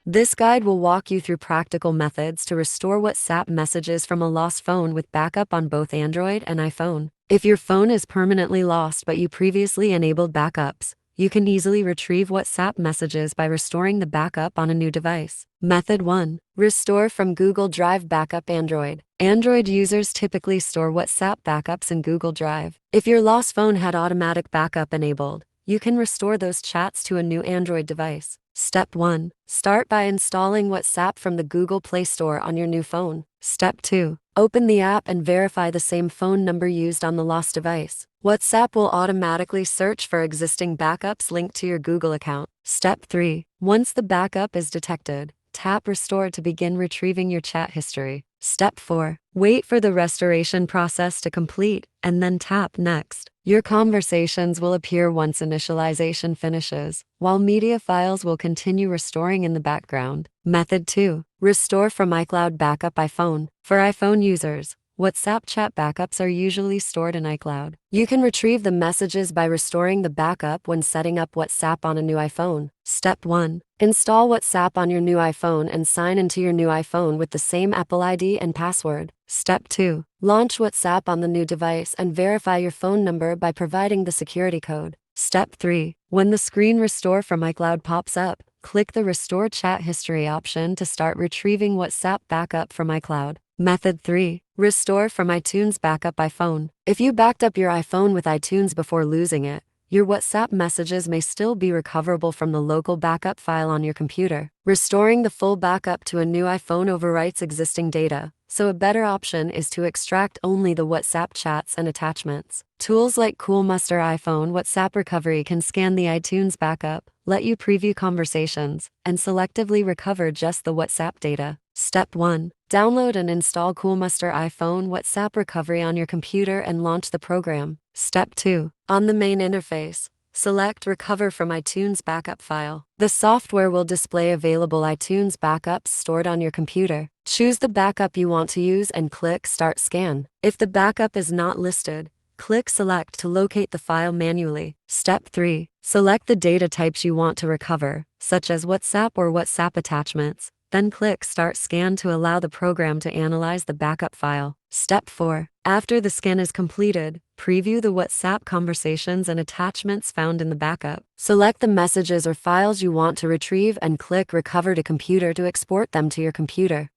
This guide will walk you through practical methods to restore WhatsApp messages from a lost phone with backup on both Android and iPhone. If your phone is permanently lost but you previously enabled backups, you can easily retrieve WhatsApp messages by restoring the backup on a new device. Method 1. Restore from Google Drive Backup Android. Android users typically store WhatsApp backups in Google Drive. If your lost phone had automatic backup enabled, you can restore those chats to a new Android device. Step 1. Start by installing WhatsApp from the Google Play Store on your new phone. Step 2. Open the app and verify the same phone number used on the lost device. WhatsApp will automatically search for existing backups linked to your Google account. Step 3. Once the backup is detected, tap Restore to begin retrieving your chat history. Step 4. Wait for the restoration process to complete, and then tap Next. Your conversations will appear once initialization finishes, while media files will continue restoring in the background. Method 2. Restore from iCloud Backup iPhone. For iPhone users, WhatsApp chat backups are usually stored in iCloud. You can retrieve the messages by restoring the backup when setting up WhatsApp on a new iPhone. Step 1. Install WhatsApp on your new iPhone and sign into your new iPhone with the same Apple ID and password. Step 2. Launch WhatsApp on the new device and verify your phone number by providing the security code. Step 3. When the screen Restore from iCloud pops up, click the Restore Chat History option to start retrieving WhatsApp backup from iCloud. Method 3. Restore from iTunes Backup iPhone. If you backed up your iPhone with iTunes before losing it, your WhatsApp messages may still be recoverable from the local backup file on your computer. Restoring the full backup to a new iPhone overwrites existing data, so a better option is to extract only the WhatsApp chats and attachments. Tools like Coolmuster iPhone WhatsApp Recovery can scan the iTunes backup, let you preview conversations, and selectively recover just the WhatsApp data. Step 1. Download and install Coolmuster iPhone WhatsApp Recovery on your computer and launch the program. Step 2. On the main interface, select Recover from iTunes Backup file. The software will display available iTunes backups stored on your computer. Choose the backup you want to use and click Start Scan. If the backup is not listed, click Select to locate the file manually. Step 3. Select the data types you want to recover, such as WhatsApp or WhatsApp attachments. Then click Start Scan to allow the program to analyze the backup file. Step 4. After the scan is completed, preview the WhatsApp conversations and attachments found in the backup. Select the messages or files you want to retrieve and click Recover to Computer to export them to your computer.